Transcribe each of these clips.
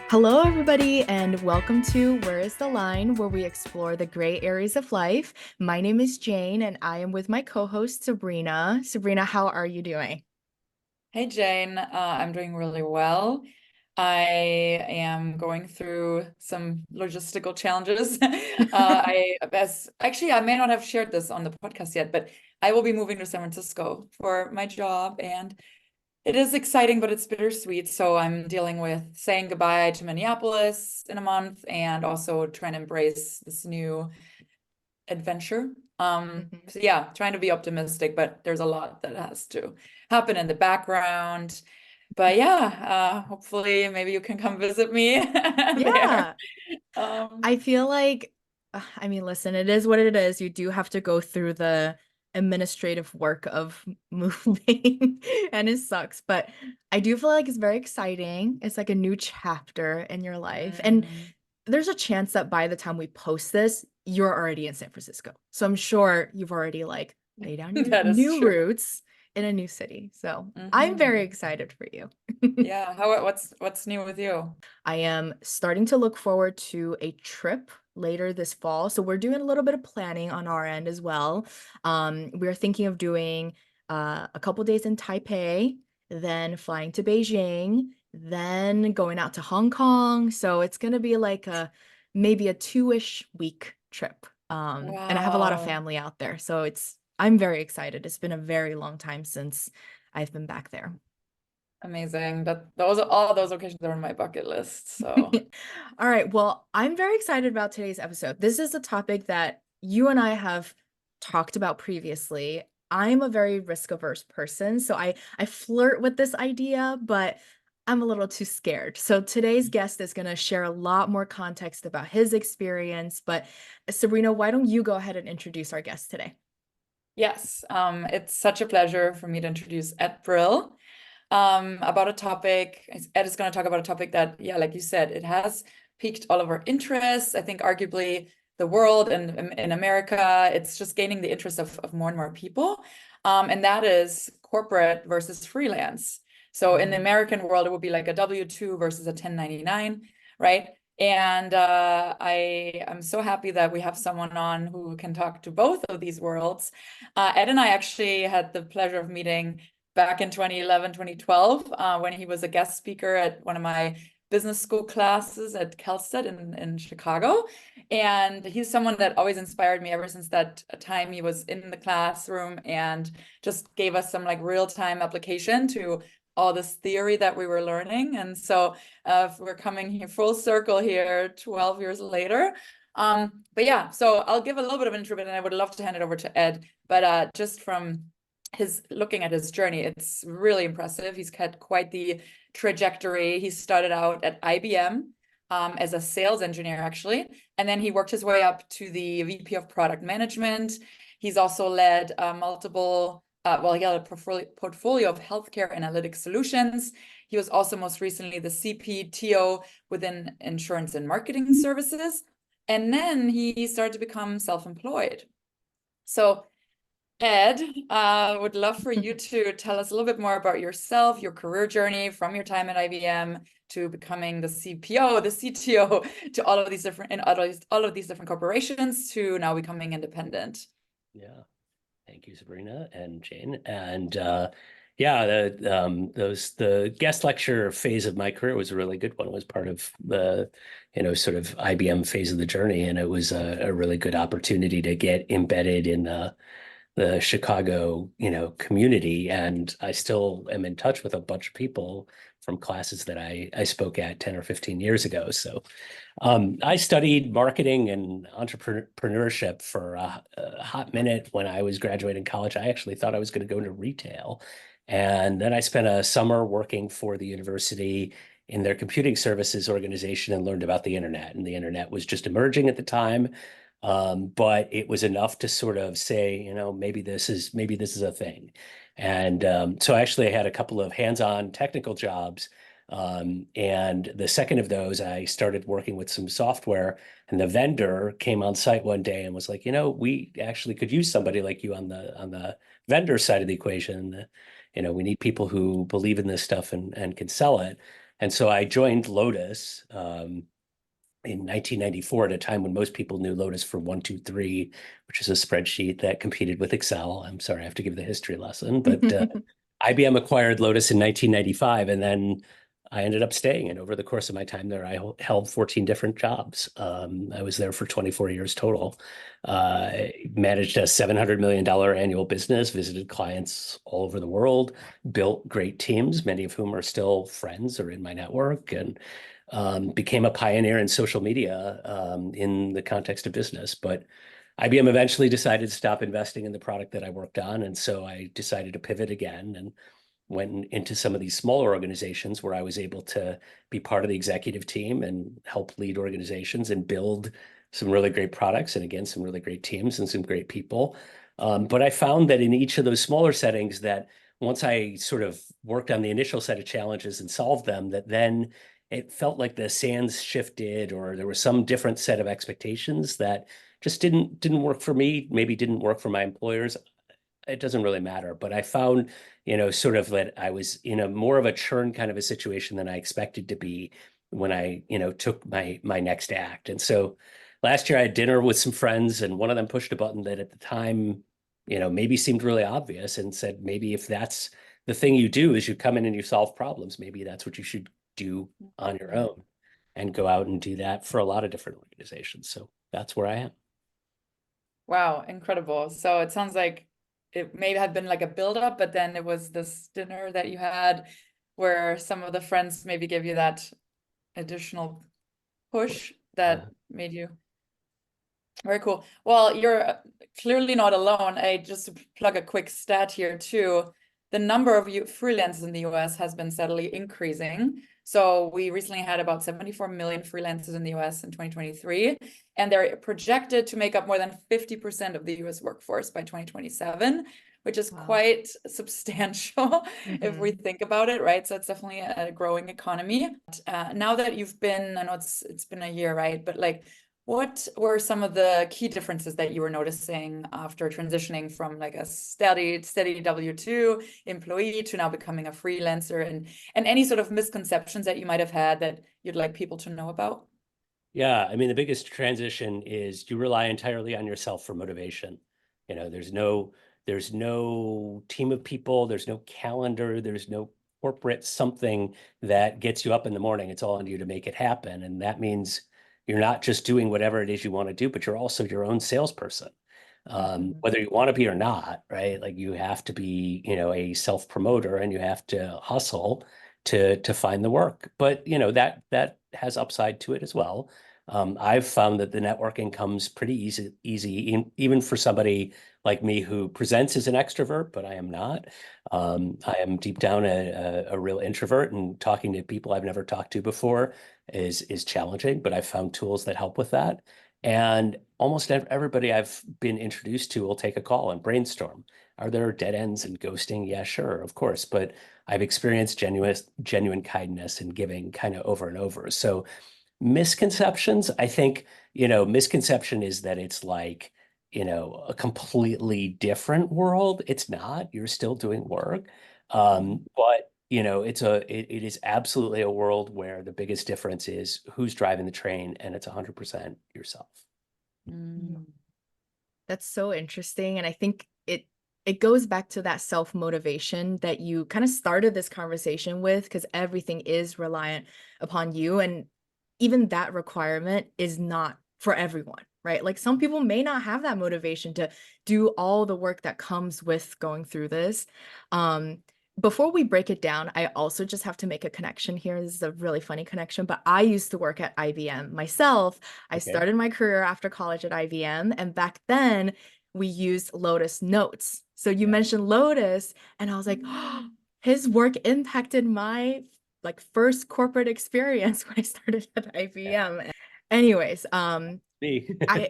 Hello, everybody, and welcome to Where is the Line, where we explore the gray areas of life. My name is Jane, and I am with my co-host, Sabrina. Sabrina, how are you doing? Hey Jane, I'm doing really well. I am going through some logistical challenges. I may not have shared this on the podcast yet, but I will be moving to San Francisco for my job, and it is exciting, but it's bittersweet. So I'm dealing with saying goodbye to Minneapolis in a month, and also trying to embrace this new adventure. Mhm. So yeah, trying to be optimistic, but there's a lot that has to happen in the background. But yeah, hopefully maybe you can come visit me there. Yeah, Um, I feel like, I mean, listen, it is what it is. You do have to go through the administrative work of moving, and it sucks, but I do feel like it's very exciting. It's like a new chapter in your life. And mm, there's a chance that by the time we post this, you're already in San Francisco. So I'm sure you've already like laid down your that is new true. roots in a new city. So I'm very Hmm. excited for you. Yeah, what's new with you? I am starting to look forward to a trip later this fall. So we're doing a little bit of planning on our end as well. We're thinking of doing a couple days in Taipei, then flying to Beijing, then going out to Hong Kong. So it's gonna be like a maybe a 2-ish week trip. And I have a lot of Wow. family out there, so I'm very excited. It's been a very long time since I've been back there. Amazing. That those all those locations are on my bucket list. So All right. Well, I'm very excited about today's episode. This is a topic that you and I have talked about previously. I'm a very risk-averse person, so I flirt with this idea, but I'm a little too scared. So today's guest is going to share a lot more context about his experience. But Sabrina, why don't you go ahead and introduce our guest today? yes, it's such a pleasure for me to introduce Ed Brill. About a topic. Ed is going to talk about a topic that, yeah, like you said, it has piqued all of our interests. I think arguably the world and in America, it's just gaining the interest of more and more people. And that is corporate versus freelance. So in the Mhm. American world, it would be like a W-2 versus a 1099, right? And I am so happy that we have someone on who can talk to both of these worlds. Ed and I actually had the pleasure of meeting back in 2011, 2012, when he was a guest speaker at one of my business school classes at Cal State in Chicago. And he's someone that always inspired me ever since that time he was in the classroom and just gave us some like real-time application to all this theory that we were learning. And so we're coming here full circle here 12 years later. But yeah, so I'll give a little bit of an intro, and I would love to hand it over to Ed. But just from his looking at his journey, it's really impressive. He's had quite the trajectory. He started out at IBM as a sales engineer, actually, and then he worked his way up to the VP of product management. He's also led multiple, well, he had a portfolio of healthcare analytics solutions. He was also most recently the CPTO within insurance and marketing services. And then he started to become self-employed. So Ed, would love for you to tell us a little bit more about yourself, your career journey from your time at IBM to becoming the CPO, the CTO, to all of these different in all of these different corporations to now becoming independent. Yeah, thank you, Sabrina and Jane. And yeah, the guest lecture phase of my career was a really good one. It was part of the, sort of IBM phase of the journey, and it was a really good opportunity to get embedded in the Chicago, community. And I still am in touch with a bunch of people from classes that I spoke at 10 or 15 years ago. So I studied marketing and entrepreneurship for a hot minute when I was graduating college. I actually thought I was going to go into retail. And then I spent a summer working for the university in their computing services organization and learned about the internet. And the internet was just emerging at the time. But it was enough to sort of say, maybe this is a thing. And so actually I had a couple of hands-on technical jobs, and the second of those, I started working with some software, and the vendor came on site one day and was like, we actually could use somebody like you on the vendor side of the equation. We need people who believe in this stuff and can sell it. And so I joined Lotus in 1994 at a time when most people knew Lotus for 123, which is a spreadsheet that competed with Excel. I'm sorry, I have to give the history lesson, but IBM acquired Lotus in 1995, and then I ended up staying. And over the course of my time there, I held 14 different jobs. I was there for 24 years total. Managed a $700 million annual business, visited clients all over the world, built great teams, many of whom are still friends or in my network, and became a pioneer in social media in the context of business. But IBM eventually decided to stop investing in the product that I worked on. And so I decided to pivot again and went into some of these smaller organizations where I was able to be part of the executive team and help lead organizations and build some really great products. And again, some really great teams and some great people. But I found that in each of those smaller settings that once I sort of worked on the initial set of challenges and solved them, that then it felt like the sands shifted or there was some different set of expectations that just didn't work for me, maybe didn't work for my employers. It doesn't really matter. But I found, sort of that I was in a more of a churn kind of a situation than I expected to be when I, took my next act. And so last year I had dinner with some friends, and one of them pushed a button that at the time, maybe seemed really obvious, and said, maybe if that's the thing you do is you come in and you solve problems, maybe that's what you should do on your own, and go out and do that for a lot of different organizations. So that's where I am. Wow, incredible. So it sounds like it may have been like a build-up, but then it was this dinner that you had where some of the friends maybe give you that additional push that made you very cool. Well, you're clearly not alone. I just to plug a quick stat here too. The number of freelancers in the US has been steadily increasing. So we recently had about 74 million freelancers in the US in 2023, and they're projected to make up more than 50% of the US workforce by 2027, which is quite substantial if we think about it, right? So it's definitely a growing economy. Now that you've been, I know it's been a year, right? But like, what were some of the key differences that you were noticing after transitioning from like a steady W-2 employee to now becoming a freelancer, and any sort of misconceptions that you might have had that you'd like people to know about? Yeah, I mean, the biggest transition is you rely entirely on yourself for motivation. There's no team of people, there's no calendar, there's no corporate something that gets you up in the morning. It's all on you to make it happen. And that means you're not just doing whatever it is you want to do, but you're also your own salesperson. Whether you want to be or not, right? Like you have to be, a self-promoter, and you have to hustle to find the work. But that has upside to it as well. I've found that the networking comes pretty easy, even for somebody like me who presents as an extrovert, but I am not. I am deep down a real introvert, and talking to people I've never talked to before is challenging, but I've found tools that help with that. And almost everybody I've been introduced to will take a call and brainstorm. Are there dead ends and ghosting? Yeah, sure, of course. But I've experienced genuine kindness and giving kind of over and over. So misconceptions, I think, misconception is that it's like, a completely different world. It's not. You're still doing work. But it is absolutely a world where the biggest difference is who's driving the train, and it's 100% yourself. That's so interesting. And I think it goes back to that self-motivation that you kind of started this conversation with, because everything is reliant upon you. And even that requirement is not for everyone, right? Like some people may not have that motivation to do all the work that comes with going through this. Before we break it down, I also just have to make a connection here. This is a really funny connection, but I used to work at IBM myself. I started my career after college at IBM, and back then we used Lotus Notes. So you mentioned Lotus, and I was like, oh, his work impacted my like first corporate experience when I started at IBM. Anyways, Me. I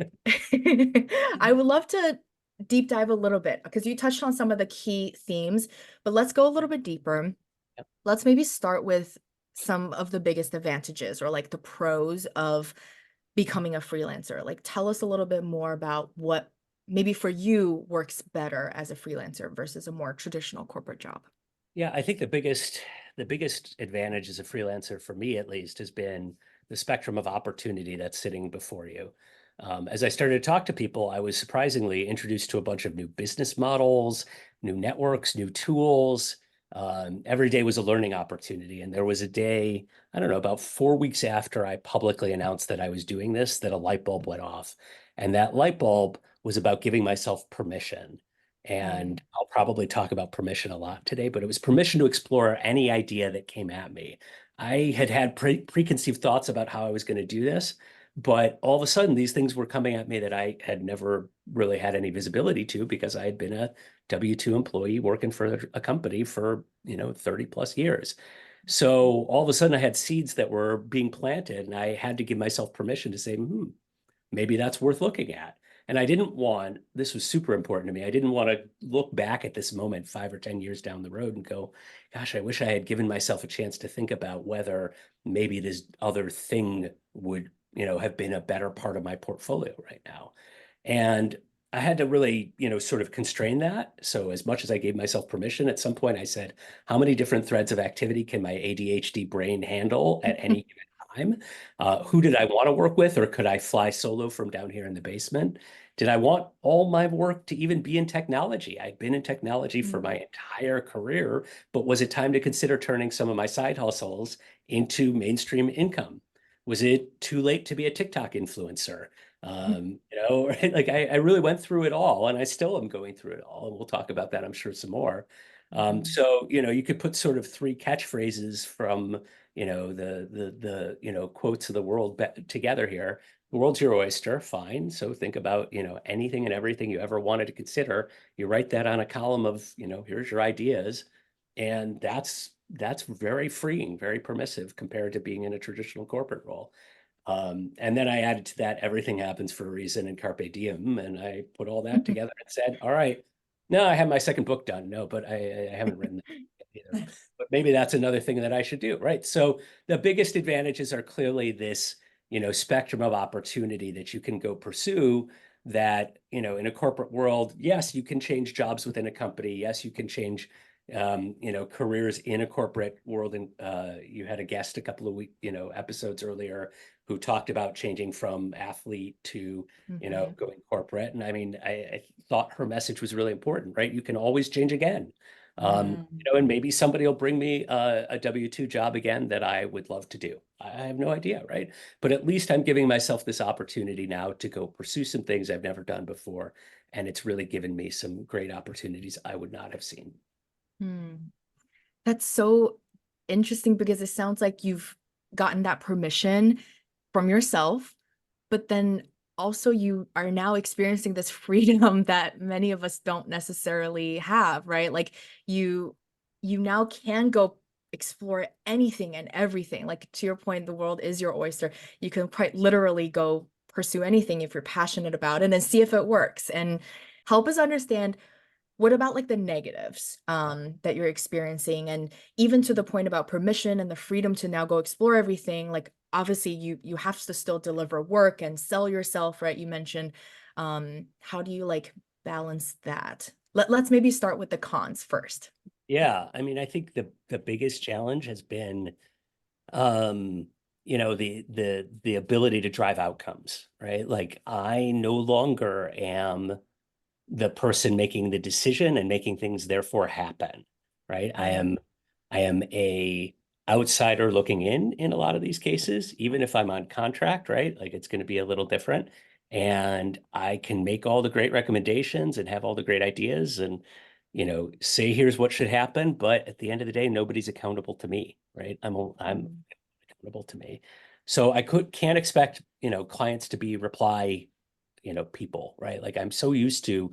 I would love to deep dive a little bit because you touched on some of the key themes, but let's go a little bit deeper. Yep. Let's maybe start with some of the biggest advantages or like the pros of becoming a freelancer. Like tell us a little bit more about what maybe for you works better as a freelancer versus a more traditional corporate job. Yeah, I think the the biggest advantage as a freelancer for me, at least, has been the spectrum of opportunity that's sitting before you. As I started to talk to people, I was surprisingly introduced to a bunch of new business models, new networks, new tools. Every day was a learning opportunity. And there was a day, I don't know, about 4 weeks after I publicly announced that I was doing this, that a light bulb went off. And that light bulb was about giving myself permission. And I'll probably talk about permission a lot today, but it was permission to explore any idea that came at me. I had preconceived thoughts about how I was going to do this, but all of a sudden, these things were coming at me that I had never really had any visibility to because I had been a W-2 employee working for a company for, 30 plus years. So all of a sudden, I had seeds that were being planted, and I had to give myself permission to say, maybe that's worth looking at. And I didn't want, this was super important to me. I didn't want to look back at this moment 5 or 10 years down the road and go, gosh, I wish I had given myself a chance to think about whether maybe this other thing would, have been a better part of my portfolio right now. And I had to really, sort of constrain that. So as much as I gave myself permission, at some point I said, how many different threads of activity can my ADHD brain handle at any given time? Who did I want to work with, or could I fly solo from down here in the basement? Did I want all my work to even be in technology? I'd been in technology for my entire career, but was it time to consider turning some of my side hustles into mainstream income? Was it too late to be a TikTok influencer? Right? Like I really went through it all, and I still am going through it all, and we'll talk about that, I'm sure, some more. So, you could put sort of three catchphrases from, the quotes of the world together here. The world's your oyster, fine. So think about, anything and everything you ever wanted to consider. You write that on a column of, here's your ideas. And that's very freeing, very permissive compared to being in a traditional corporate role. And then I added to that, everything happens for a reason and carpe diem. And I put all that together and said, all right, no, I have my second book done. No, but I haven't written that yet either. But maybe that's another thing that I should do, right? So the biggest advantages are clearly this, spectrum of opportunity that you can go pursue that, in a corporate world, yes, you can change jobs within a company. Yes, you can change, careers in a corporate world. And you had a guest a couple of episodes earlier who talked about changing from athlete to, going corporate. And I mean, I thought her message was really important, right? You can always change again. And maybe somebody will bring me a W-2 job again that I would love to do. I have no idea, right? But at least I'm giving myself this opportunity now to go pursue some things I've never done before. And it's really given me some great opportunities I would not have seen. That's so interesting because it sounds like you've gotten that permission from yourself, but then also you are now experiencing this freedom that many of us don't necessarily have, right? Like you now can go explore anything and everything. Like to your point, the world is your oyster. You can quite literally go pursue anything if you're passionate about it and see if it works. And help us understand, what about like the negatives that you're experiencing, and even to the point about permission and the freedom to now go explore everything? Like obviously you have to still deliver work and sell yourself, right? You mentioned how do you like balance that? Let's maybe start with the cons first. Yeah, I mean, I think the biggest challenge has been, the ability to drive outcomes, right? Like I no longer am the person making the decision and making things therefore happen, right? I am a outsider looking in a lot of these cases, even if I'm on contract, right? Like it's going to be a little different. And I can make all the great recommendations and have all the great ideas and, say here's what should happen. But at the end of the day, nobody's accountable to me, right? I'm accountable to me. So I can't expect, clients to be reply, people, right? Like I'm so used to,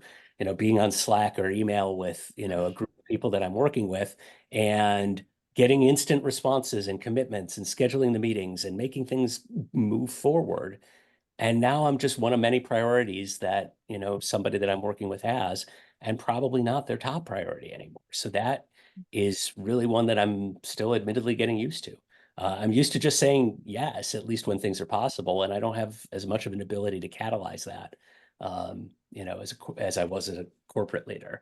being on Slack or email with, a group of people that I'm working with and getting instant responses and commitments and scheduling the meetings and making things move forward. And now I'm just one of many priorities that, somebody that I'm working with has, and probably not their top priority anymore. So that is really one that I'm still admittedly getting used to. I'm used to just saying yes, at least when things are possible, and I don't have as much of an ability to catalyze that, as I was as a corporate leader.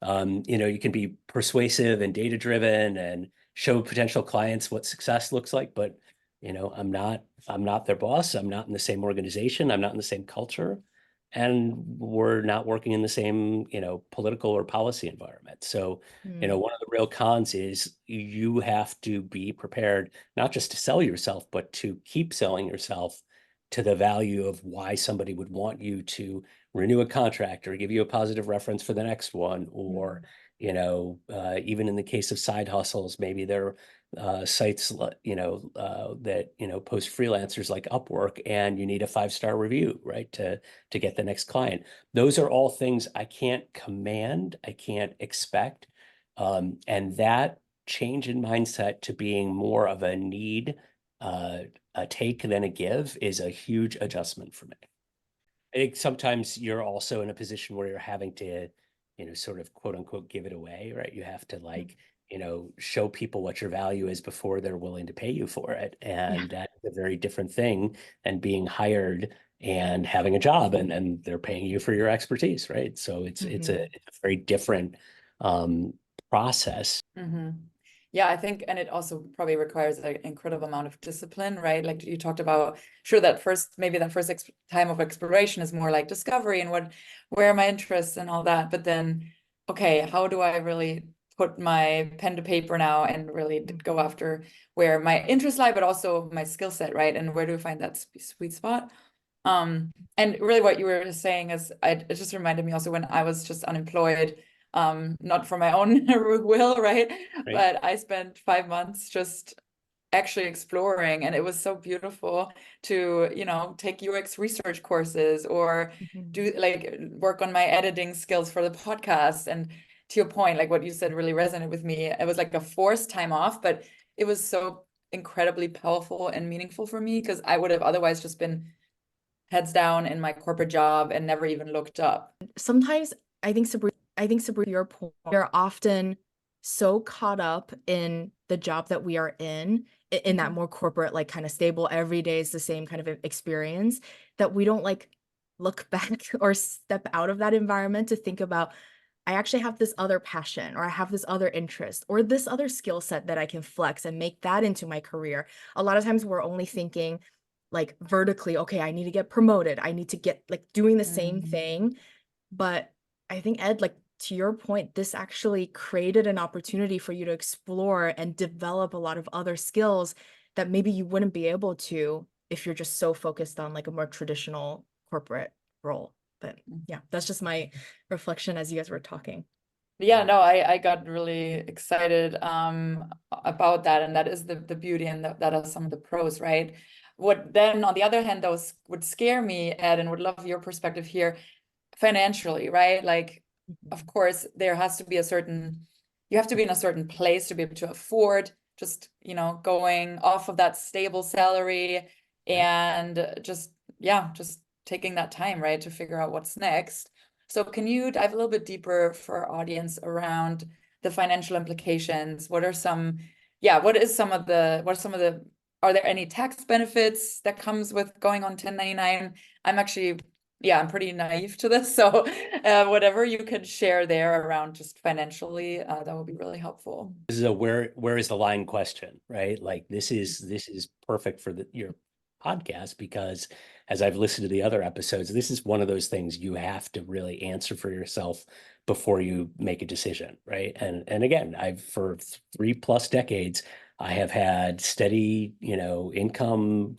You can be persuasive and data driven and show potential clients what success looks like, but I'm not their boss. I'm not in the same organization. I'm not in the same culture. And we're not working in the same, political or policy environment. So, Mm, one of the real cons is you have to be prepared not just to sell yourself, but to keep selling yourself to the value of why somebody would want you to renew a contract or give you a positive reference for the next one, or mm, even in the case of side hustles, maybe they're sites that post freelancers like Upwork, and you need a 5-star review, right, to get the next client. Those are all things I can't command, I can't expect, and that change in mindset to being more of a need, a take than a give, is a huge adjustment for me. I think sometimes you're also in a position where you're having to, sort of quote unquote give it away, right? You have to, mm. like, show people what your value is before they're willing to pay you for it. Yeah. And that's a very different thing than being hired and having a job, and they're paying you for your expertise, right? So it's a very different um process. Yeah, I think, and it also probably requires an incredible amount of discipline, right? Like you talked about, sure, maybe that first time of exploration is more like discovery and where are my interests and all that. But then, okay, how do I really put my pen to paper now and really go after where my interests lie, but also my skill set, right? And where do I find that sweet spot? And really what you were saying is, it just reminded me also when I was just unemployed, not for my own will, right? Right. But I spent 5 months just actually exploring, and it was so beautiful to, take UX research courses or Mhm. do like work on my editing skills for the podcast. And to your point, like what you said really resonated with me. It was like a forced time off, but it was so incredibly powerful and meaningful for me, because I would have otherwise just been heads down in my corporate job and never even looked up. Sometimes Sabrina, to your point, we're often so caught up in the job that we are in that more corporate, like kind of stable, every day is the same kind of experience, that we don't like look back or step out of that environment to think about, I actually have this other passion, or I have this other interest, or this other skill set that I can flex and make that into my career. A lot of times we're only thinking like vertically, okay, I need to get promoted. I need to get like doing the same Mhm. thing. But I think, Ed, like to your point, this actually created an opportunity for you to explore and develop a lot of other skills that maybe you wouldn't be able to if you're just so focused on like a more traditional corporate role. But yeah, that's just my reflection as you guys were talking. Yeah, no, I got really excited about that, and that is the beauty, and that are some of the pros, right? What then on the other hand, those would scare me, Ed, and would love your perspective here financially, right? Like, of Mhm. course, there has to be you have to be in a certain place to be able to afford just, going off of that stable salary, Right. and just taking that time, right, to figure out what's next. So can you dive a little bit deeper for our audience around the financial implications? What are some of the, are there any tax benefits that comes with going on 1099? I'm actually, yeah, I'm pretty naive to this. So whatever you could share there around just financially, that would be really helpful. This is a where is the line question, right? Like this is perfect for your podcast, because as I've listened to the other episodes, this is one of those things you have to really answer for yourself before you make a decision, right? And again, I've for 3+ decades, I have had steady, income,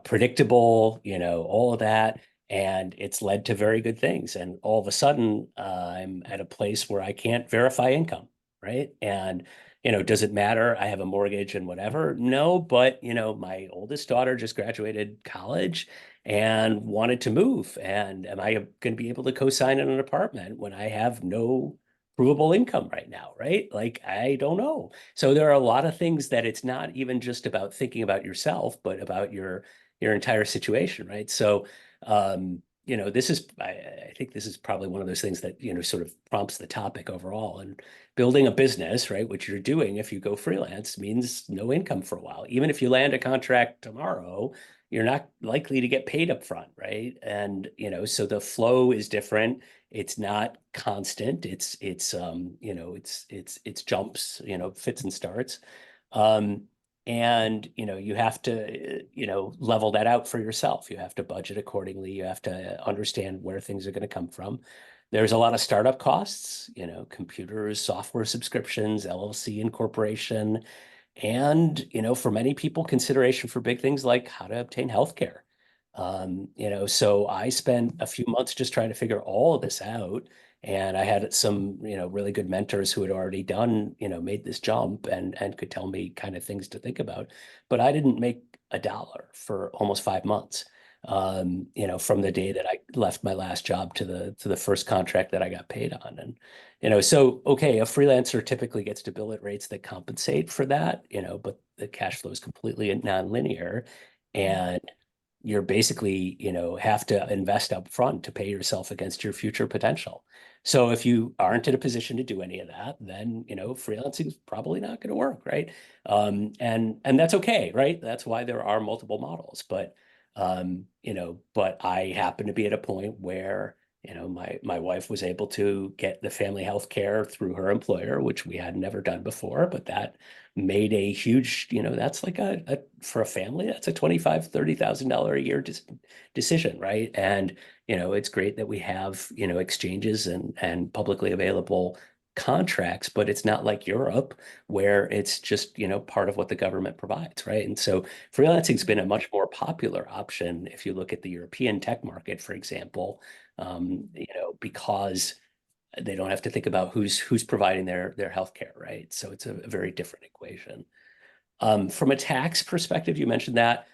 predictable, all of that. And it's led to very good things. And all of a sudden, I'm at a place where I can't verify income, right? And does it matter? I have a mortgage and whatever. No, but my oldest daughter just graduated college and wanted to move. And am I going to be able to co-sign in an apartment when I have no provable income right now, right? Like, I don't know. So there are a lot of things that it's not even just about thinking about yourself, but about your entire situation, right? So this is, I think this is probably one of those things that, sort of prompts the topic overall. And building a business, right, which you're doing if you go freelance means no income for a while. Even if you land a contract tomorrow, you're not likely to get paid up front, right? And, so the flow is different. It's not constant. It's jumps, fits and starts. Um, and you have to level that out for yourself. You have to budget accordingly. You have to understand where things are going to come from. There's a lot of startup costs, computers, software subscriptions, LLC incorporation, and for many people, consideration for big things like how to obtain healthcare. So I spent a few months just trying to figure all of this out. And I had some, really good mentors who had already done, made this jump and could tell me kind of things to think about. But I didn't make a dollar for almost 5 months. From the day that I left my last job to the first contract that I got paid on. And, so okay, a freelancer typically gets to bill at rates that compensate for that, but the cash flow is completely non-linear. And you're basically, have to invest up front to pay yourself against your future potential. So if you aren't in a position to do any of that, then, freelancing is probably not going to work, right? And that's okay, right? That's why there are multiple models. But but I happen to be at a point where, my wife was able to get the family health care through her employer, which we had never done before, but that made a huge, that's like for a family, that's a $25,000-$30,000 a year decision, right? And, it's great that we have, exchanges and publicly available contracts, but it's not like Europe where it's just, part of what the government provides, right? And so freelancing's been a much more popular option if you look at the European tech market, for example, because they don't have to think about who's providing their healthcare, right? So it's a very different equation. From a tax perspective, you mentioned that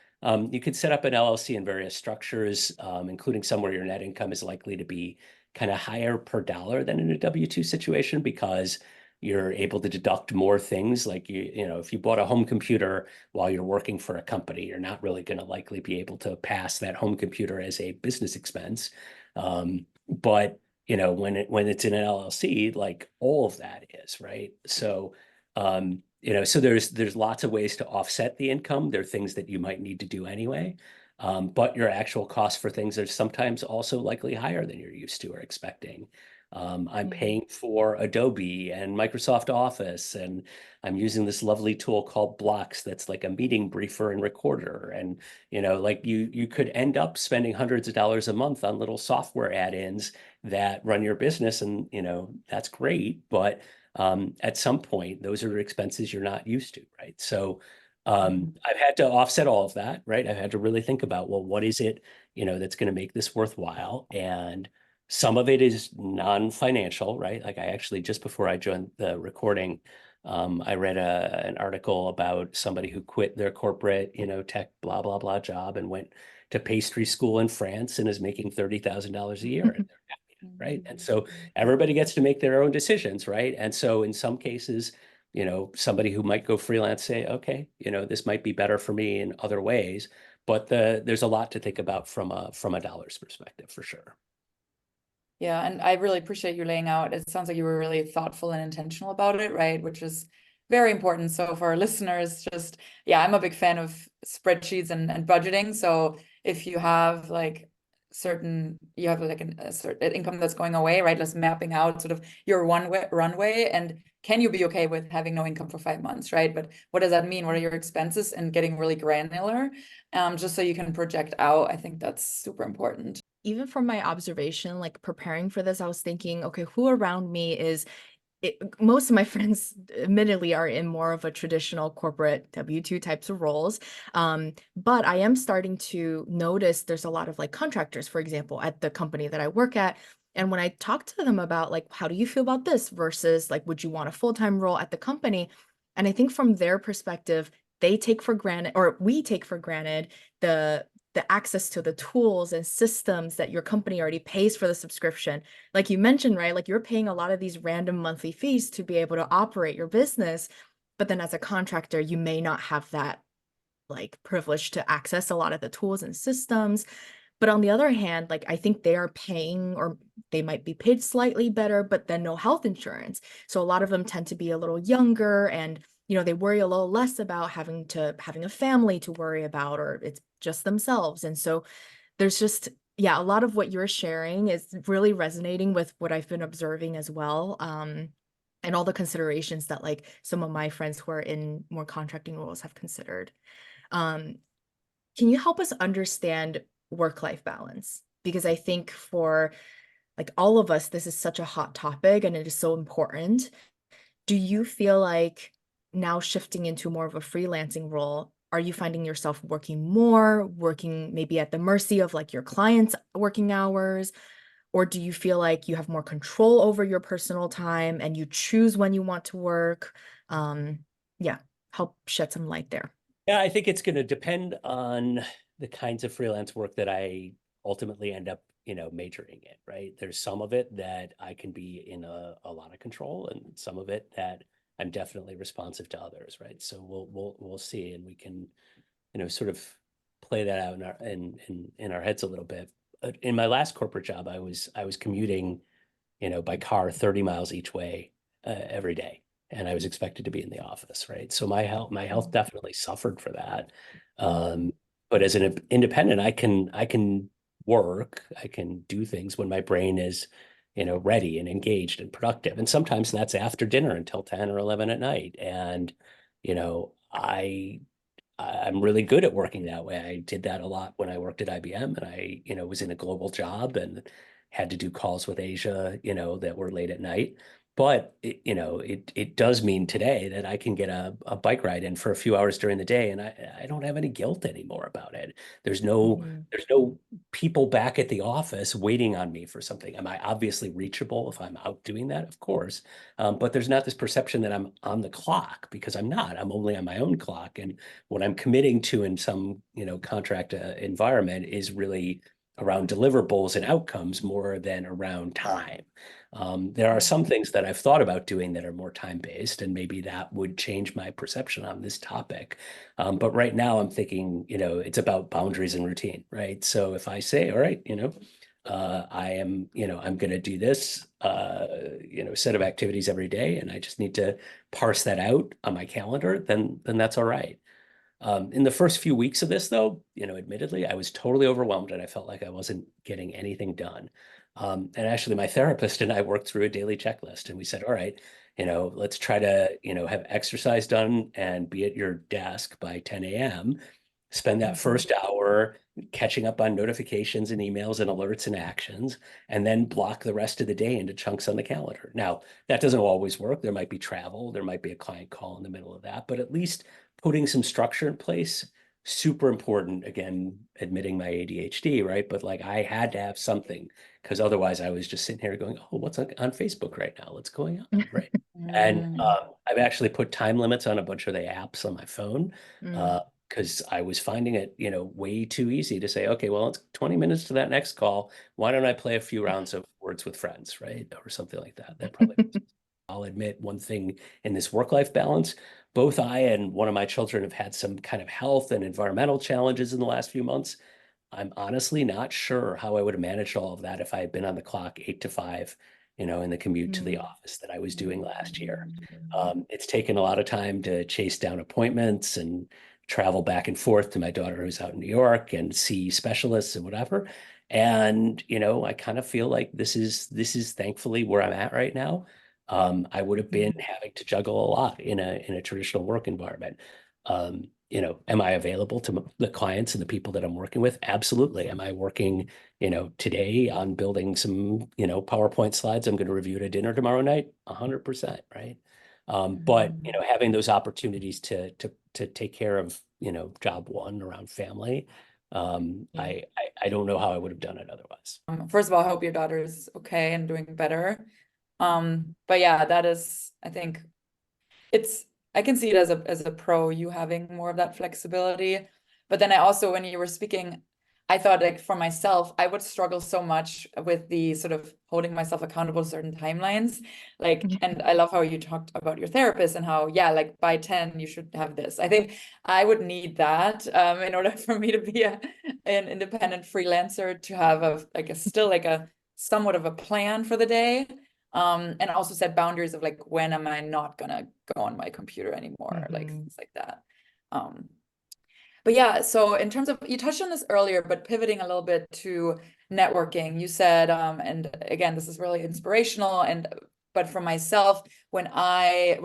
you could set up an LLC in various structures, including some where your net income is likely to be kind of higher per dollar than in a W-2 situation because you're able to deduct more things. Like if you bought a home computer while you're working for a company, you're not really going to likely be able to pass that home computer as a business expense. But when it's in an LLC, like all of that is, right? So so there's lots of ways to offset the income. There are things that you might need to do anyway. But your actual costs for things are sometimes also likely higher than you're used to or expecting. I'm paying for Adobe and Microsoft Office, and I'm using this lovely tool called Blocks that's like a meeting briefer and recorder. And, like you could end up spending hundreds of dollars a month on little software add-ins that run your business. And, that's great. But at some point, those are expenses you're not used to, right? So I've had to offset all of that, right? I've had to really think about, well, what is it, that's going to make this worthwhile? And some of it is non-financial, right? Like I actually, just before I joined the recording, I read an article about somebody who quit their corporate, tech, blah, blah, blah job and went to pastry school in France and is making $30,000 a year. And they're happy, right? And so everybody gets to make their own decisions, right? And so in some cases, somebody who might go freelance say, okay, this might be better for me in other ways, but there's a lot to think about from a dollars perspective for sure. Yeah, and I really appreciate you laying out. It sounds like you were really thoughtful and intentional about it, right? Which is very important. So for our listeners, I'm a big fan of spreadsheets and budgeting. So if you have like you have like a certain income that's going away, right? Just mapping out sort of your runway, and can you be okay with having no income for 5 months, right? But what does that mean? What are your expenses? And getting really granular, just so you can project out. I think that's super important. Even from my observation, like preparing for this, I was thinking, okay, who around me is most of my friends admittedly are in more of a traditional corporate W-2 types of roles. But I am starting to notice there's a lot of like contractors, for example, at the company that I work at. And when I talk to them about like, how do you feel about this versus like, would you want a full-time role at the company? And I think from their perspective, they take for granted, or we take for granted the access to the tools and systems that your company already pays for the subscription. Like you mentioned, right? Like you're paying a lot of these random monthly fees to be able to operate your business. But then as a contractor, you may not have that like privilege to access a lot of the tools and systems. But on the other hand, like I think they are paying, or they might be paid slightly better, but then no health insurance. So a lot of them tend to be a little younger, and they worry a little less about having a family to worry about, or it's just themselves. And so there's just, yeah, a lot of what you're sharing is really resonating with what I've been observing as well. And all the considerations that like some of my friends who are in more contracting roles have considered. Um, can you help us understand work-life balance? Because I think for like all of us, this is such a hot topic and it is so important. Do you feel like now shifting into more of a freelancing role, are you finding yourself working more, working maybe at the mercy of like your clients' working hours? Or do you feel like you have more control over your personal time and you choose when you want to work? Um, yeah, help shed some light there. Yeah, I think it's going to depend on the kinds of freelance work that I ultimately end up, majoring in, right? There's some of it that I can be in a lot of control, and some of it that I'm definitely responsive to others, right? So we'll see, and we can, sort of play that out in our heads a little bit. In my last corporate job, I was commuting, by car 30 miles each way every day. And I was expected to be in the office, right? So my health definitely suffered for that. Um, but as an independent, I can work, I can do things when my brain is, ready and engaged and productive. And sometimes that's after dinner until 10 or 11 at night. And, you know, I I'm really good at working that way. I did that a lot when I worked at IBM, and I, was in a global job and had to do calls with Asia, that were late at night. But it does mean today that I can get a bike ride in for a few hours during the day, and I don't have any guilt anymore about it. There's no Mhm. there's no people back at the office waiting on me for something. Am I obviously reachable if I'm out doing that? Of course. But there's not this perception that I'm on the clock, because I'm not. I'm only on my own clock. And what I'm committing to in some, contract environment is really around deliverables and outcomes more than around time. There are some things that I've thought about doing that are more time-based, and maybe that would change my perception on this topic. But right now I'm thinking, it's about boundaries and routine, right? So if I say, all right, I'm going to do this, set of activities every day, and I just need to parse that out on my calendar, then that's all right. In the first few weeks of this, though, admittedly, I was totally overwhelmed and I felt like I wasn't getting anything done. And actually, my therapist and I worked through a daily checklist, and we said, all right, let's try to, have exercise done and be at your desk by 10 a.m. Spend that Mhm. first hour catching up on notifications and emails and alerts and actions, and then block the rest of the day into chunks on the calendar. Now, that doesn't always work. There might be travel, there might be a client call in the middle of that, but at least putting some structure in place, super important. Again, admitting my ADHD, right? But like I had to have something, because otherwise I was just sitting here going, oh, what's on Facebook right now? What's going on? Right. And Mm. I've actually put time limits on a bunch of the apps on my phone. Mm. Because I was finding it, way too easy to say, okay, well, it's 20 minutes to that next call. Why don't I play a few rounds of Words with Friends, right? Or something like that. That probably, I'll admit one thing in this work-life balance. Both I and one of my children have had some kind of health and environmental challenges in the last few months. I'm honestly not sure how I would have managed all of that if I had been on the clock 8 to 5, in the commute to the Mm. office that I was doing last year. It's taken a lot of time to chase down appointments and travel back and forth to my daughter who's out in New York and see specialists and whatever. And, I kind of feel like this is thankfully where I'm at right now. I would have been having to juggle a lot in a traditional work environment. Am I available to the clients and the people that I'm working with? Absolutely. Am I working, today on building some, PowerPoint slides I'm going to review at a dinner tomorrow night? 100%, right? But having those opportunities to take care of, job one around family, Yeah. I don't know how I would have done it otherwise. First of all, I hope your daughter is okay and doing better. But yeah, that is, I think it's, I can see it as a pro, you having more of that flexibility. But then I also, when you were speaking, I thought, like, for myself, I would struggle so much with the sort of holding myself accountable to certain timelines. Like, and I love how you talked about your therapist and how, yeah, like by 10, you should have this. I think I would need that in order for me to be an independent freelancer, to have still like a somewhat of a plan for the day. And also set boundaries of like, when am I not gonna go on my computer anymore? Like things like that. But yeah, so in terms of, you touched on this earlier, but pivoting a little bit to networking, you said, and again, this is really inspirational. But for myself, I'll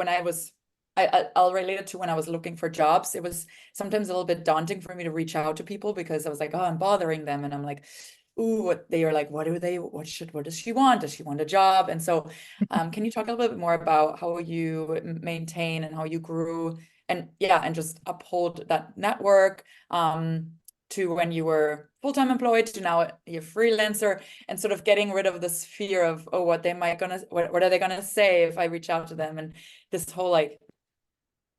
relate it to when I was looking for jobs. It was sometimes a little bit daunting for me to reach out to people, because I was like, oh, I'm bothering them. And I'm like, ooh, what does she want? Does she want a job? And so, can you talk a little bit more about how you maintain and how you grew, and just uphold that network, to when you were full-time employed to now you're freelancer, and sort of getting rid of this fear of, oh, what are they gonna say if I reach out to them, and this whole like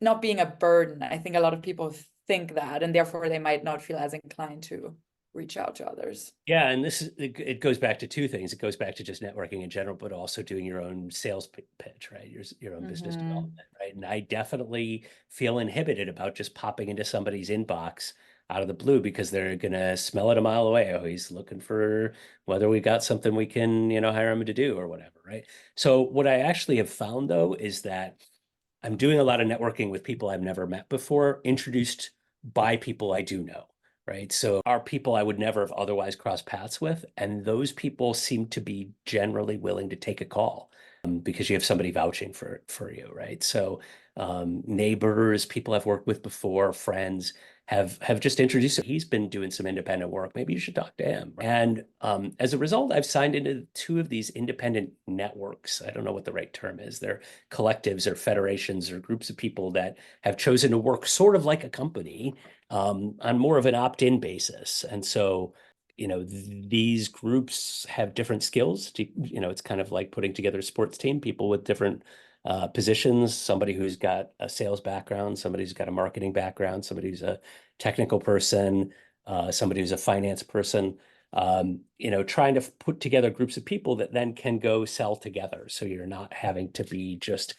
not being a burden. I think a lot of people think that, and therefore they might not feel as inclined to reach out to others. Yeah, and it goes back to two things. It goes back to just networking in general, but also doing your own sales pitch, right? Your own business development, right? And I definitely feel inhibited about just popping into somebody's inbox out of the blue, because they're gonna smell it a mile away. Oh, he's looking for whether we got something we can, hire him to do or whatever, right? So what I actually have found though is that I'm doing a lot of networking with people I've never met before, introduced by people I do know, right? So are people I would never have otherwise crossed paths with. And those people seem to be generally willing to take a call, because you have somebody vouching for you, right? So neighbors, people I've worked with before, friends have just introduced him. He's been doing some independent work. Maybe you should talk to him. And as a result, I've signed into two of these independent networks. I don't know what the right term is. They're collectives or federations or groups of people that have chosen to work sort of like a company, on more of an opt-in basis. And so, these groups have different skills. It's kind of like putting together a sports team, people with different positions, somebody who's got a sales background, somebody who's got a marketing background, somebody who's a technical person, somebody who's a finance person, trying to put together groups of people that then can go sell together. So you're not having to be just,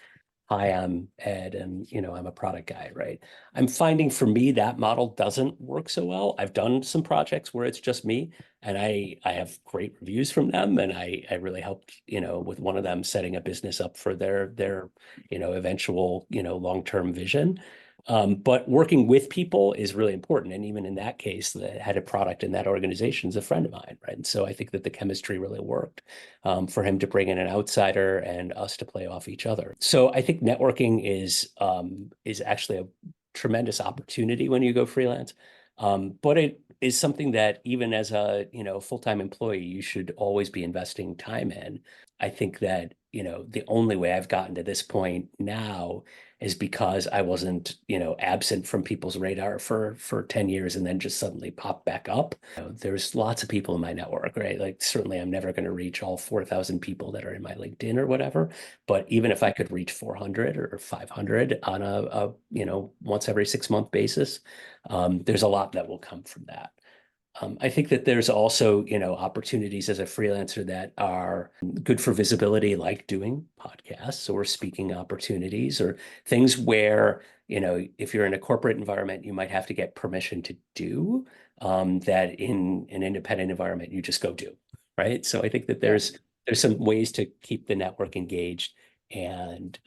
hi, I'm Ed, and I'm a product guy, right? I'm finding for me that model doesn't work so well. I've done some projects where it's just me, and I have great reviews from them, and I really helped, with one of them setting a business up for their eventual, long-term vision. But working with people is really important. And even in that case, the head of product in that organization is a friend of mine, right? And so I think that the chemistry really worked, for him to bring in an outsider and us to play off each other. So I think networking is actually a tremendous opportunity when you go freelance. But it is something that even as a, full-time employee, you should always be investing time in. I think that, the only way I've gotten to this point now is because I wasn't, absent from people's radar for 10 years and then just suddenly popped back up. There's lots of people in my network, right? Like certainly I'm never going to reach all 4,000 people that are in my LinkedIn or whatever. But even if I could reach 400 or 500 on a once every 6 month basis, there's a lot that will come from that. I think that there's also, opportunities as a freelancer that are good for visibility, like doing podcasts or speaking opportunities or things where, if you're in a corporate environment, you might have to get permission to do, that in an independent environment, you just go do, right? So I think that there's some ways to keep the network engaged and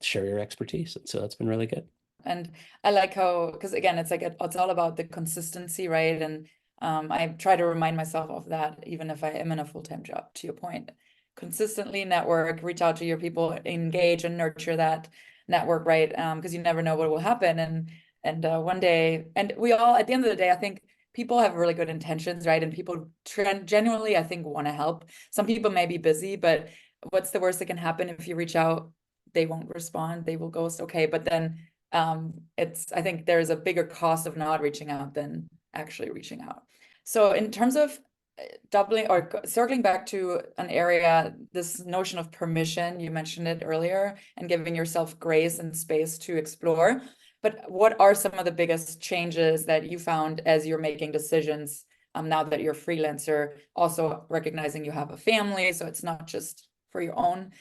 share your expertise. And so that's been really good. And I like how, because again, it's like it's all about the consistency, right? And I try to remind myself of that, even if I am in a full-time job, to your point. Consistently network, reach out to your people, engage and nurture that network, right? Because you never know what will happen. And one day, and we all, at the end of the day, I think people have really good intentions, right? And people genuinely, I think, want to help. Some people may be busy, but what's the worst that can happen if you reach out? They won't respond, they will ghost. Okay, but then I think there's a bigger cost of not reaching out than actually reaching out. So in terms of doubling or circling back to an area, this notion of permission, you mentioned it earlier, and giving yourself grace and space to explore. But what are some of the biggest changes that you found as you're making decisions now that you're a freelancer, also recognizing you have a family, so it's not just for your own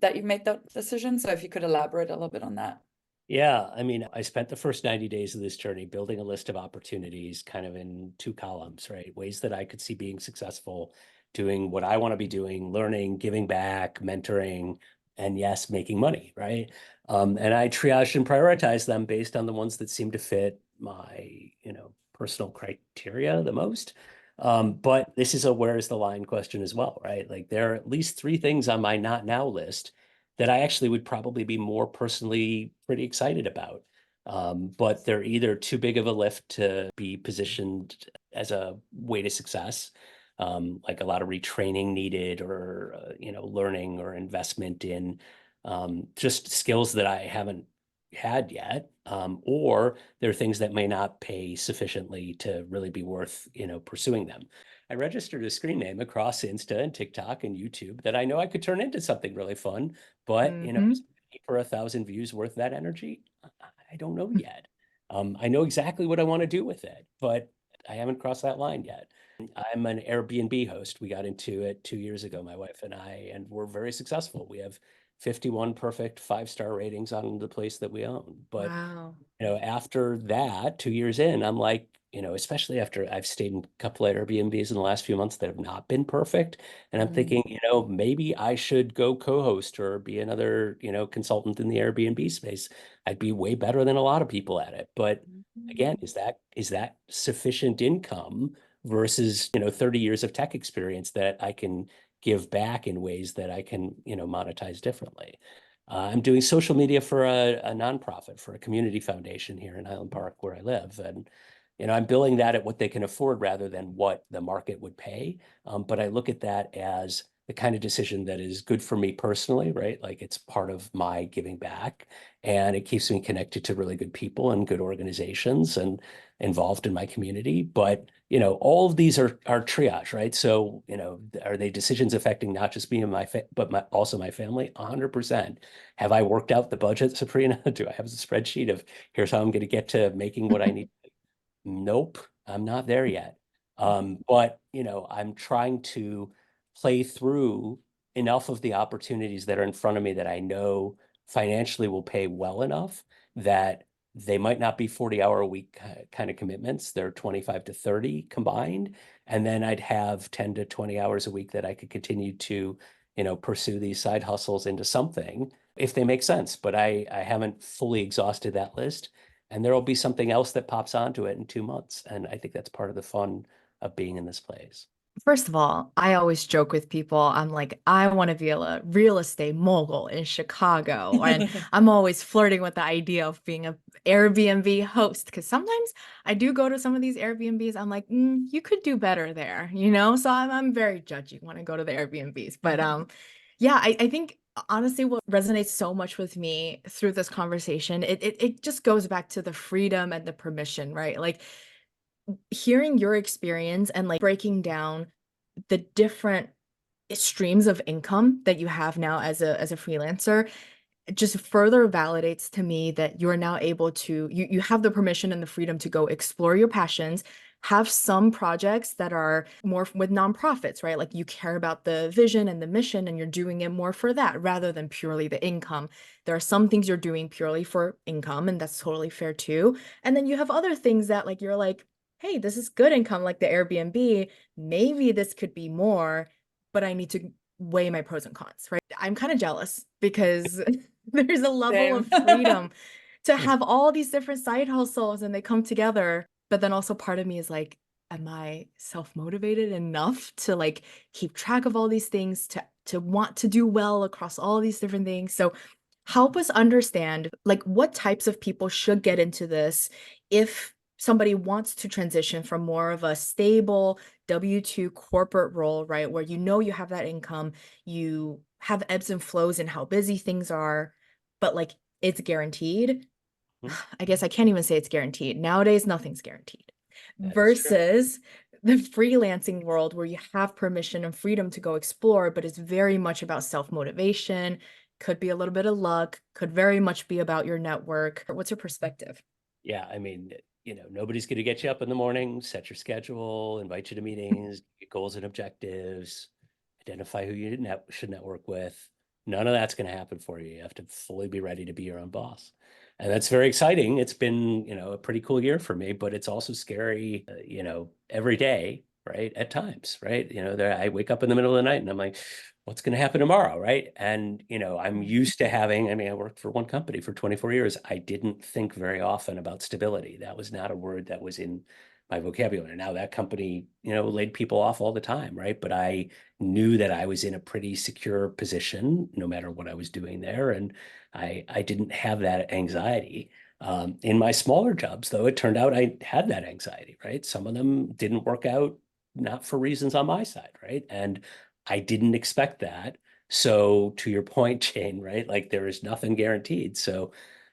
that you made that decision. So if you could elaborate a little bit on that. Yeah, I mean, I spent the first 90 days of this journey building a list of opportunities kind of in two columns, right? Ways that I could see being successful, doing what I want to be doing, learning, giving back, mentoring, and yes, making money, right? And I triaged and prioritized them based on the ones that seemed to fit my, personal criteria the most. But this is a where's the line question as well, right? Like there are at least three things on my not now list that I actually would probably be more personally pretty excited about. But they're either too big of a lift to be positioned as a way to success, like a lot of retraining needed, or learning or investment in just skills that I haven't had yet, or there are things that may not pay sufficiently to really be worth pursuing them. I registered a screen name across Insta and TikTok and YouTube that I know I could turn into something really fun, but Mm-hmm. for 1,000 views worth that energy, I don't know yet. I know exactly what I want to do with it, but I haven't crossed that line yet. I'm an Airbnb host. We got into it 2 years ago, my wife and I, and we're very successful. We have 51 perfect 5-star ratings on the place that we own. But Wow. after that, 2 years in, I'm like, especially after I've stayed in a couple of Airbnbs in the last few months that have not been perfect. And I'm thinking, maybe I should go co-host or be another, consultant in the Airbnb space. I'd be way better than a lot of people at it. But again, is that sufficient income versus, 30 years of tech experience that I can give back in ways that I can, monetize differently? I'm doing social media for a nonprofit, for a community foundation here in Highland Park where I live. And, I'm billing that at what they can afford rather than what the market would pay. But I look at that as the kind of decision that is good for me personally, right? Like it's part of my giving back, and it keeps me connected to really good people and good organizations and involved in my community. But, all of these are triage, right? So, are they decisions affecting not just me and but also my family? 100%. Have I worked out the budget, Sabrina? Do I have a spreadsheet of here's how I'm going to get to making what I need? Nope, I'm not there yet. But I'm trying to play through enough of the opportunities that are in front of me that I know financially will pay well enough that they might not be 40-hour a week kind of commitments. They're 25 to 30 combined. And then I'd have 10 to 20 hours a week that I could continue to, pursue these side hustles into something if they make sense. But I haven't fully exhausted that list. And there will be something else that pops onto it in 2 months. And I think that's part of the fun of being in this place. First of all, I always joke with people, I'm like, I want to be a real estate mogul in Chicago. And I'm always flirting with the idea of being an Airbnb host because sometimes I do go to some of these Airbnbs. I'm like, you could do better there, So I'm very judgy when I go to the Airbnbs. But yeah, I think honestly what resonates so much with me through this conversation, it just goes back to the freedom and the permission, right? Like hearing your experience and like breaking down the different streams of income that you have now as a freelancer just further validates to me that you're now able to you have the permission and the freedom to go explore your passions, have some projects that are more with nonprofits, right? Like you care about the vision and the mission and you're doing it more for that rather than purely the income. There are some things you're doing purely for income, and that's totally fair too. And then you have other things that like you're like, hey, this is good income, like the Airbnb. Maybe this could be more, but I need to weigh my pros and cons, right? I'm kind of jealous because there's a level Same. of freedom to have all these different side hustles and they come together. But then also part of me is like, am I self-motivated enough to like keep track of all these things, to want to do well across all these different things? So help us understand like what types of people should get into this if somebody wants to transition from more of a stable W-2 corporate role, right? Where you have that income, you have ebbs and flows in how busy things are, but like it's guaranteed. Hmm. I guess I can't even say it's guaranteed. Nowadays, nothing's guaranteed. That is true. Versus the freelancing world where you have permission and freedom to go explore, but it's very much about self-motivation, could be a little bit of luck, could very much be about your network. What's your perspective? Yeah, I mean, nobody's going to get you up in the morning, set your schedule, invite you to meetings, get goals and objectives, identify who you should network with. None of that's going to happen for you. You have to fully be ready to be your own boss. And that's very exciting. It's been, a pretty cool year for me, but it's also scary, every day, right? At times, right? I wake up in the middle of the night and I'm like, what's going to happen tomorrow, right? And I'm used to having, I mean, I worked for one company for 24 years. I didn't think very often about stability. That was not a word that was in my vocabulary. Now that company, laid people off all the time, right? But I knew that I was in a pretty secure position no matter what I was doing there, and I didn't have that anxiety. In my smaller jobs, though, it turned out I had that anxiety, right? Some of them didn't work out, not for reasons on my side, right? And I didn't expect that. So to your point, Jane, right? Like there is nothing guaranteed. So,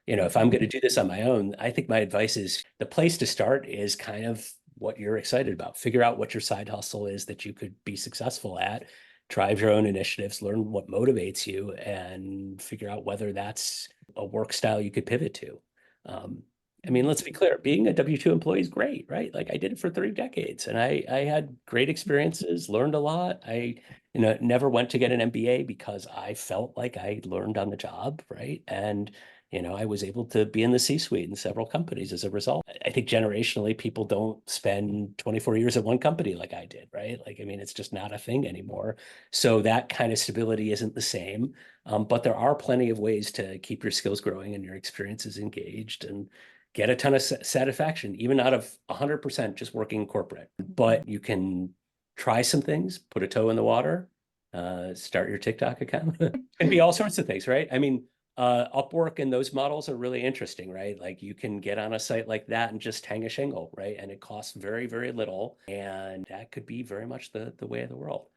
if I'm going to do this on my own, I think my advice is the place to start is kind of what you're excited about. Figure out what your side hustle is that you could be successful at, drive your own initiatives, learn what motivates you, and figure out whether that's a work style you could pivot to. Um, I mean, let's be clear, being a W-2 employee is great, right? Like I did it for 3 decades and I had great experiences, learned a lot. I, never went to get an MBA because I felt like I learned on the job, right? And, I was able to be in the C-suite in several companies as a result. I think generationally, people don't spend 24 years at one company like I did, right? Like, I mean, it's just not a thing anymore. So that kind of stability isn't the same. But there are plenty of ways to keep your skills growing and your experiences engaged and get a ton of satisfaction, even out of 100% just working corporate. But you can try some things, put a toe in the water, start your TikTok account. Can be all sorts of things, right? I mean, Upwork and those models are really interesting, right? Like you can get on a site like that and just hang a shingle, right? And it costs very, very little. And that could be very much the way of the world.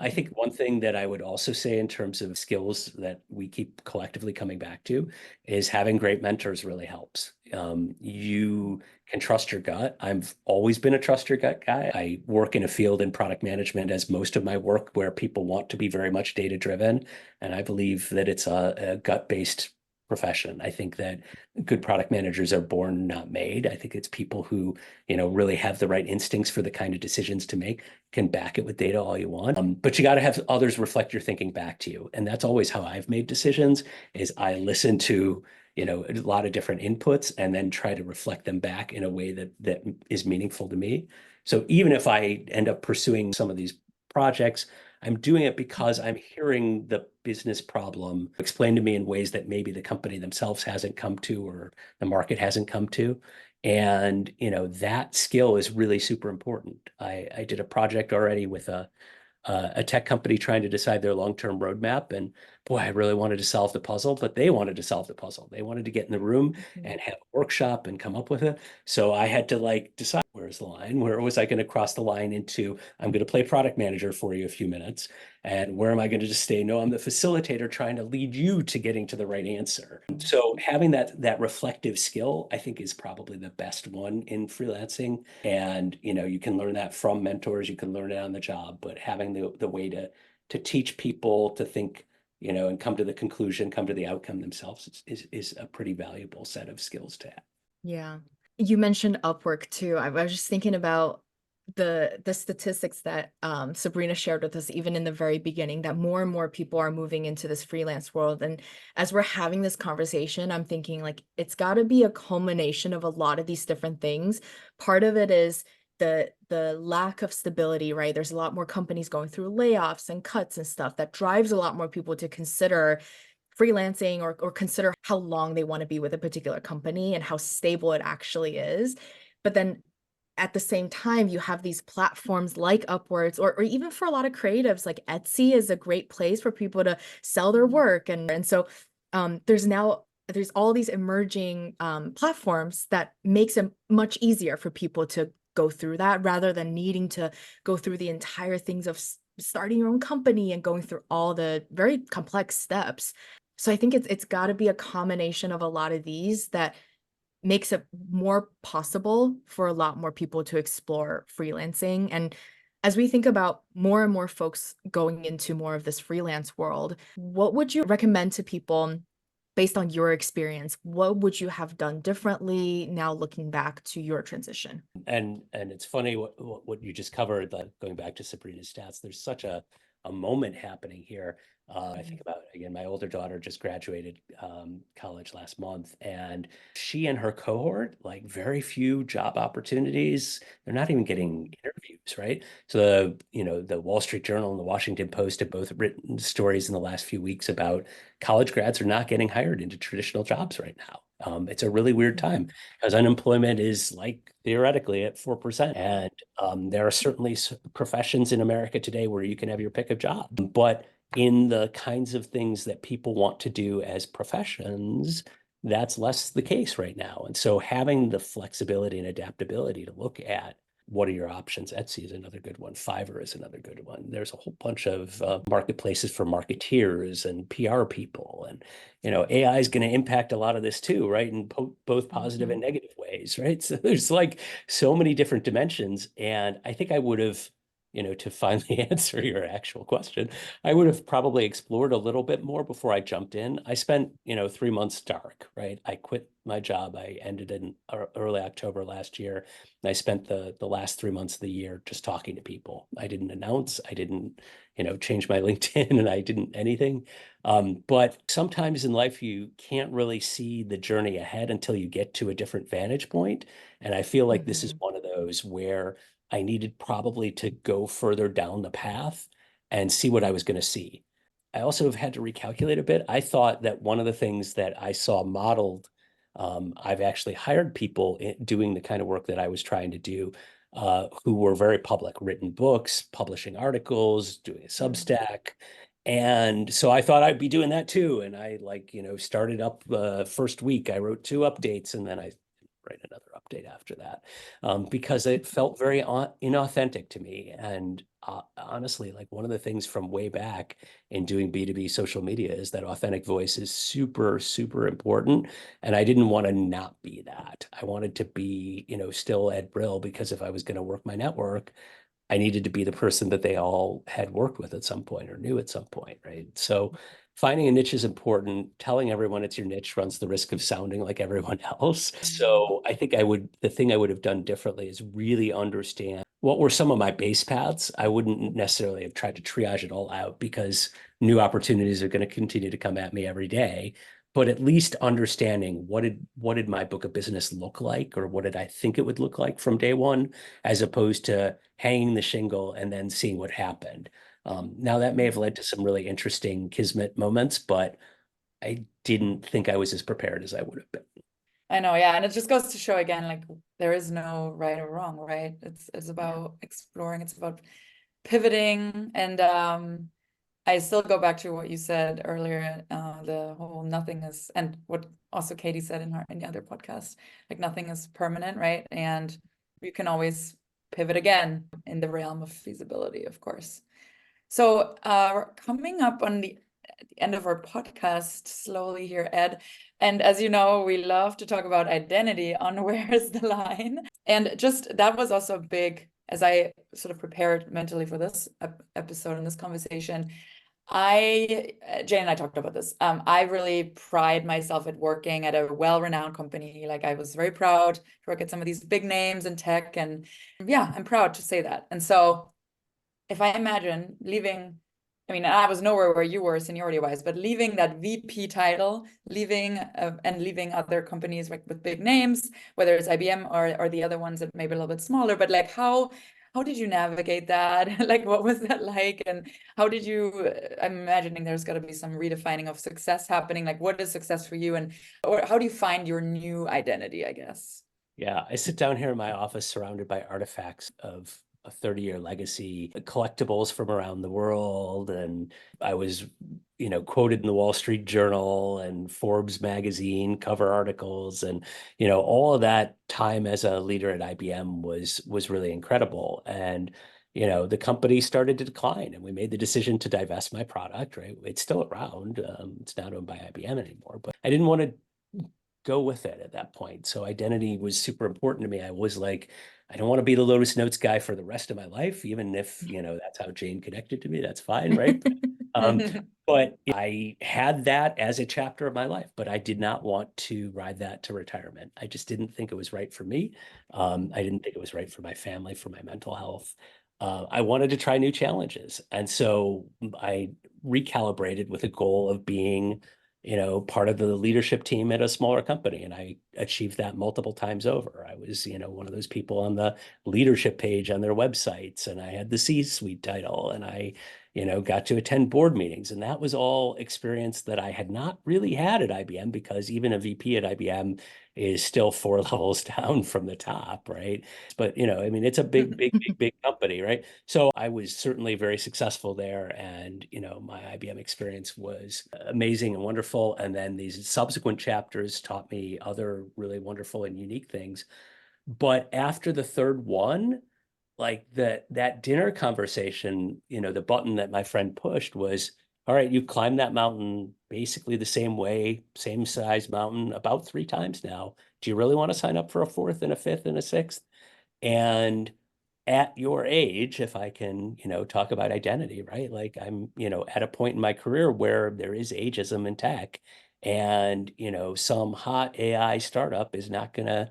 I think one thing that I would also say in terms of skills that we keep collectively coming back to is having great mentors really helps. You can trust your gut. I've always been a trust your gut guy. I work in a field in product management as most of my work where people want to be very much data driven. And I believe that it's a gut-based profession. I think that good product managers are born, not made. I think it's people who, really have the right instincts for the kind of decisions to make, can back it with data all you want. But you got to have others reflect your thinking back to you. And that's always how I've made decisions is I listen to, a lot of different inputs and then try to reflect them back in a way that is meaningful to me. So even if I end up pursuing some of these projects, I'm doing it because I'm hearing the business problem explained to me in ways that maybe the company themselves hasn't come to or the market hasn't come to. And, that skill is really super important. I did a project already with a tech company trying to decide their long-term roadmap. And boy, I really wanted to solve the puzzle, but they wanted to solve the puzzle. They wanted to get in the room and have a workshop and come up with it. So I had to like decide where's the line? Where was I going to cross the line into, I'm going to play product manager for you a few minutes. And where am I going to just stay? No, I'm the facilitator trying to lead you to getting to the right answer. So having that reflective skill, I think is probably the best one in freelancing. And you can learn that from mentors, you can learn it on the job, but having the way to teach people to think, and come to the conclusion, come to the outcome themselves is a pretty valuable set of skills to have. Yeah. You mentioned Upwork too. I was just thinking about the statistics that Sabrina shared with us even in the very beginning, that more and more people are moving into this freelance world. And as we're having this conversation, I'm thinking like it's got to be a culmination of a lot of these different things. Part of it is the lack of stability, right? There's a lot more companies going through layoffs and cuts and stuff that drives a lot more people to consider freelancing or consider how long they want to be with a particular company and how stable it actually is. But then at the same time, you have these platforms like Upworks, or even for a lot of creatives, like Etsy is a great place for people to sell their work. And so there's all these emerging platforms that makes it much easier for people to go through that rather than needing to go through the entire things of starting your own company and going through all the very complex steps. So I think it's got to be a combination of a lot of these that makes it more possible for a lot more people to explore freelancing. And as we think about more and more folks going into more of this freelance world, what would you recommend to people based on your experience, what would you have done differently now looking back to your transition? And it's funny what you just covered, like going back to Sabrina's stats, there's such a moment happening here. I think about, again, my older daughter just graduated college last month, and she and her cohort, like very few job opportunities. They're not even getting interviews, right? So the Wall Street Journal and the Washington Post have both written stories in the last few weeks about college grads are not getting hired into traditional jobs right now. It's a really weird time because unemployment is like theoretically at 4%. And there are certainly professions in America today where you can have your pick of jobs. But in the kinds of things that people want to do as professions, that's less the case right now. And so having the flexibility and adaptability to look at what are your options? Etsy is another good one. Fiverr is another good one. There's a whole bunch of marketplaces for marketeers and PR people. And, AI is going to impact a lot of this too, right? In both positive and negative ways, right? So there's like so many different dimensions. And I think I would have, to finally answer your actual question, I would have probably explored a little bit more before I jumped in. I spent, 3 months dark, right? I quit my job. I ended in early October last year. And I spent the last 3 months of the year just talking to people. I didn't announce, I didn't, change my LinkedIn, and I didn't anything. But sometimes in life, you can't really see the journey ahead until you get to a different vantage point. And I feel like this is one of those where I needed probably to go further down the path and see what I was going to see. I also have had to recalculate a bit. I thought that one of the things that I saw modeled, I've actually hired people doing the kind of work that I was trying to do, who were very public, written books, publishing articles, doing a Substack. And so I thought I'd be doing that too. And I started up the first week, I wrote 2 updates, and then I write another update after that, because it felt very inauthentic to me. And honestly, like one of the things from way back in doing B2B social media is that authentic voice is super, super important. And I didn't want to not be that. I wanted to be, still Ed Brill, because if I was going to work my network, I needed to be the person that they all had worked with at some point or knew at some point, right? So finding a niche is important. Telling everyone it's your niche runs the risk of sounding like everyone else. So I think the thing I would have done differently is really understand what were some of my base paths. I wouldn't necessarily have tried to triage it all out, because new opportunities are going to continue to come at me every day. But at least understanding what did my book of business look like, or what did I think it would look like from day one, as opposed to hanging the shingle and then seeing what happened. Now that may have led to some really interesting kismet moments, but I didn't think I was as prepared as I would have been. I know, yeah, and it just goes to show again, like there is no right or wrong, right? It's about exploring, it's about pivoting, and I still go back to what you said earlier, the whole nothing is, and what also Katie said in the other podcast, like nothing is permanent, right? And you can always pivot again in the realm of feasibility, of course. So we're coming up on the end of our podcast slowly here, Ed. And as you know, we love to talk about identity on where's the line. And just that was also big as I sort of prepared mentally for this episode and this conversation. Jane and I talked about this. I really pride myself at working at a well-renowned company. Like I was very proud to work at some of these big names in tech. And yeah, I'm proud to say that. And so if I imagine leaving, I mean, I was nowhere where you were seniority wise, but leaving that VP title, leaving and leaving other companies like with big names, whether it's IBM or the other ones that maybe a little bit smaller, but like how did you navigate that? Like, what was that like? And how did you, I'm imagining there's got to be some redefining of success happening. Like, what is success for you? And, or how do you find your new identity, I guess? Yeah, I sit down here in my office surrounded by artifacts of a 30-year legacy, collectibles from around the world. And I was, quoted in the Wall Street Journal and Forbes magazine cover articles. And, all of that time as a leader at IBM was really incredible. And, the company started to decline, and we made the decision to divest my product, right? It's still around. It's not owned by IBM anymore, but I didn't want to go with it at that point. So identity was super important to me. I was like, I don't want to be the Lotus Notes guy for the rest of my life, even if, that's how Jane connected to me, that's fine, right? But I had that as a chapter of my life, but I did not want to ride that to retirement. I just didn't think it was right for me. I didn't think it was right for my family, for my mental health. I wanted to try new challenges. And so I recalibrated with a goal of being, part of the leadership team at a smaller company. And I achieved that multiple times over. I was, one of those people on the leadership page on their websites, and I had the C-suite title, and I got to attend board meetings. And that was all experience that I had not really had at IBM, because even a VP at IBM is still 4 levels down from the top, right? But, I mean, it's a big, big, big, big company, right? So I was certainly very successful there. And, my IBM experience was amazing and wonderful. And then these subsequent chapters taught me other really wonderful and unique things. But after the third one, like that dinner conversation, the button that my friend pushed was, all right, you climbed that mountain basically the same way, same size mountain about 3 times now. Do you really want to sign up for a fourth and a fifth and a sixth? And at your age, if I can, talk about identity, right? Like I'm, at a point in my career where there is ageism in tech, and, some hot AI startup is not gonna,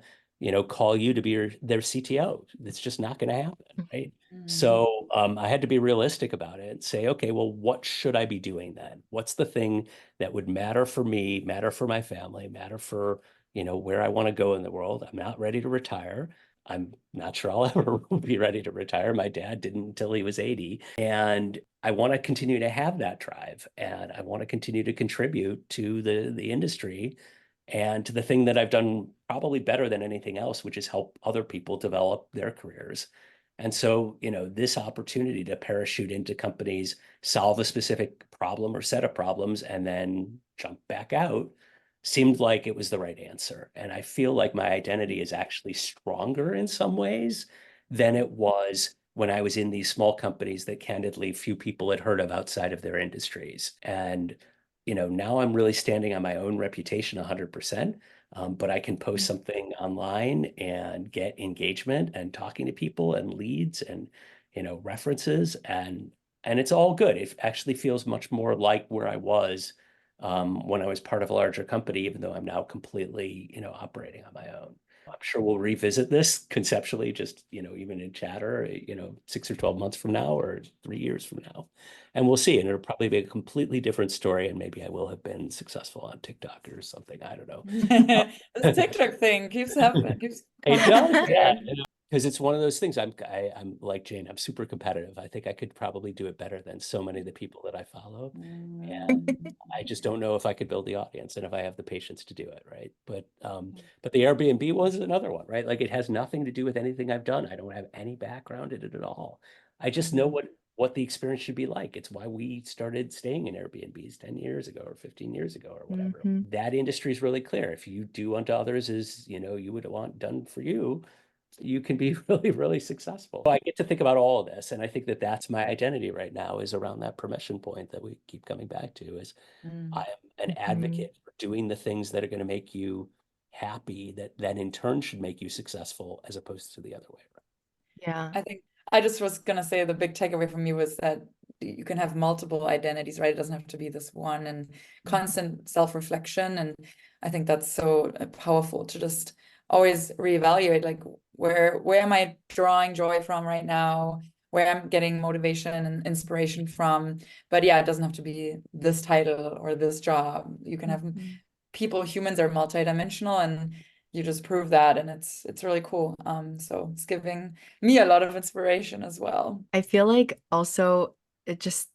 call you to be their CTO. It's just not gonna happen, right? So I had to be realistic about it and say, okay, well, what should I be doing then? What's the thing that would matter for me, matter for my family, matter for, where I want to go in the world? I'm not ready to retire. I'm not sure I'll ever be ready to retire. My dad didn't until he was 80. And I want to continue to have that drive. And I want to continue to contribute to the industry and to the thing that I've done probably better than anything else, which is help other people develop their careers. And so, this opportunity to parachute into companies, solve a specific problem or set of problems, and then jump back out seemed like it was the right answer. And I feel like my identity is actually stronger in some ways than it was when I was in these small companies that candidly few people had heard of outside of their industries. And, now I'm really standing on my own reputation 100%. But I can post something online and get engagement and talking to people and leads and, references, and it's all good. It actually feels much more like where I was when I was part of a larger company, even though I'm now completely, operating on my own. I'm sure we'll revisit this conceptually, just, even in chatter, 6 or 12 months from now or 3 years from now. And we'll see. And it'll probably be a completely different story. And maybe I will have been successful on TikTok or something. I don't know. This TikTok thing keeps happening, keeps It coming up does, yeah. here. Because it's one of those things. I'm like Jane. I'm super competitive. I think I could probably do it better than so many of the people that I follow, and I just don't know if I could build the audience and if I have the patience to do it, right? But the Airbnb was another one, right? Like it has nothing to do with anything I've done. I don't have any background in it at all. I just know what the experience should be like. It's why we started staying in Airbnbs 10 years ago or 15 years ago or whatever. That industry is really clear. If you do unto others as, you would want done for you, you can be really, really successful. So I get to think about all of this. And I think that that's my identity right now, is around that permission point that we keep coming back to, is I am an advocate for doing the things that are going to make you happy, that then in turn should make you successful, as opposed to the other way around. Yeah. I think I just was gonna say the big takeaway from me was that you can have multiple identities, right? It doesn't have to be this one, and constant self-reflection. And I think that's so powerful to just always reevaluate, like where am I drawing joy from right now? Where I'm getting motivation and inspiration from. But yeah, it doesn't have to be this title or this job. You can have humans are multidimensional, and you just prove that, and it's really cool. So it's giving me a lot of inspiration as well. I feel like also it just,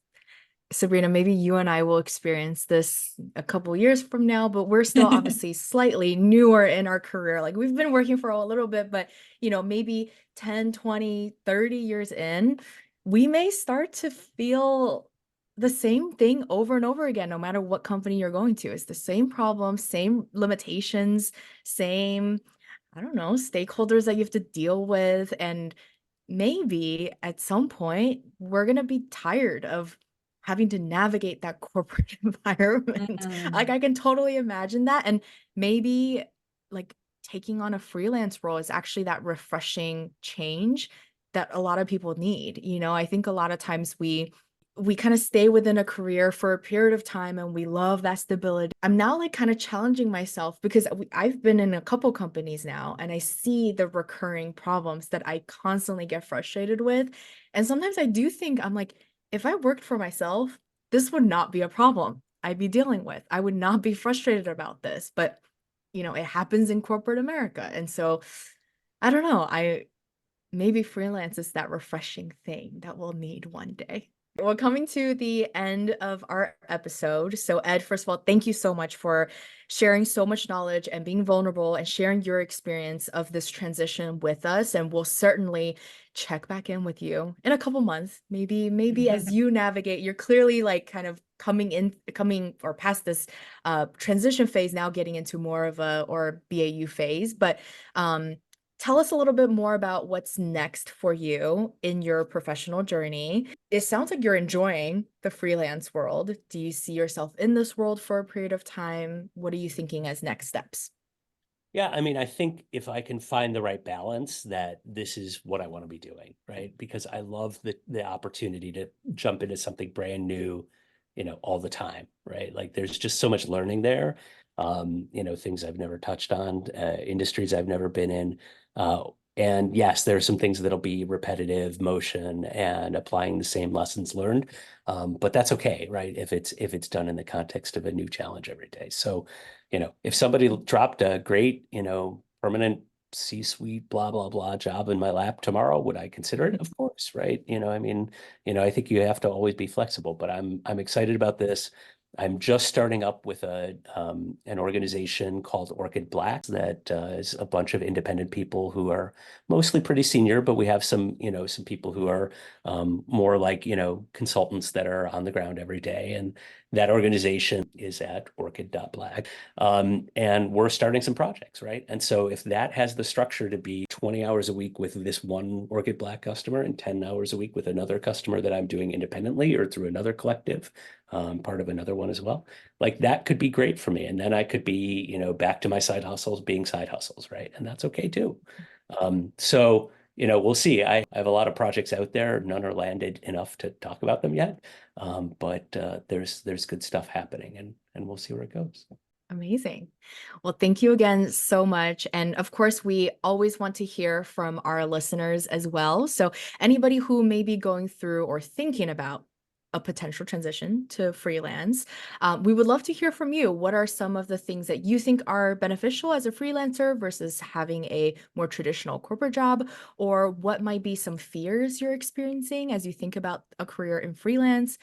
Sabrina, maybe you and I will experience this a couple years from now, but we're still obviously slightly newer in our career. Like we've been working for a little bit, but maybe 10, 20, 30 years in, we may start to feel the same thing over and over again, no matter what company you're going to. It's the same problem, same limitations, same, I don't know, stakeholders that you have to deal with. And maybe at some point we're going to be tired of having to navigate that corporate environment. Like I can totally imagine that. And maybe like taking on a freelance role is actually that refreshing change that a lot of people need. I think a lot of times we we kind of stay within a career for a period of time and we love that stability. I'm now like kind of challenging myself because I've been in a couple companies now and I see the recurring problems that I constantly get frustrated with. And sometimes I do think I'm like, if I worked for myself, this would not be a problem I'd be dealing with. I would not be frustrated about this, but it happens in corporate America. And so I don't know, maybe freelance is that refreshing thing that we'll need one day. We're coming to the end of our episode. So, Ed, first of all, thank you so much for sharing so much knowledge and being vulnerable and sharing your experience of this transition with us. And we'll certainly check back in with you in a couple months. Maybe as you navigate, you're clearly like kind of coming or past this transition phase, now getting into more of a or BAU phase. But tell us a little bit more about what's next for you in your professional journey. It sounds like you're enjoying the freelance world. Do you see yourself in this world for a period of time? What are you thinking as next steps? Yeah, I mean, I think if I can find the right balance, that this is what I want to be doing, right? Because I love the opportunity to jump into something brand new, all the time, right? Like there's just so much learning there. Things I've never touched on, industries I've never been in. And yes, there are some things that'll be repetitive motion and applying the same lessons learned. But that's okay, right? If it's done in the context of a new challenge every day. So if somebody dropped a great, permanent C-suite, blah, blah, blah job in my lap tomorrow, would I consider it? Of course, right? I mean, I think you have to always be flexible, but I'm excited about this. I'm just starting up with an organization called Orchid Black that is a bunch of independent people who are mostly pretty senior, but we have some people who are more like, consultants that are on the ground every day. And that organization is at orchid.black. And we're starting some projects, right? And so if that has the structure to be 20 hours a week with this one Orchid Black customer and 10 hours a week with another customer that I'm doing independently or through another collective, part of another one as well, like that could be great for me. And then I could be, back to my side hustles being side hustles, right? And that's okay too. So we'll see. I have a lot of projects out there. None are landed enough to talk about them yet. But there's good stuff happening and we'll see where it goes. Amazing. Well, thank you again so much. And of course, we always want to hear from our listeners as well. So anybody who may be going through or thinking about a potential transition to freelance, we would love to hear from you. What are some of the things that you think are beneficial as a freelancer versus having a more traditional corporate job? Or what might be some fears you're experiencing as you think about a career in freelance?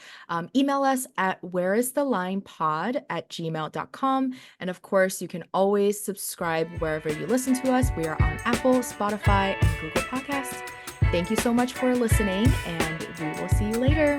Email us at whereisthelinepod@gmail.com. And of course, you can always subscribe wherever you listen to us. We are on Apple, Spotify, and Google Podcasts. Thank you so much for listening, and we will see you later.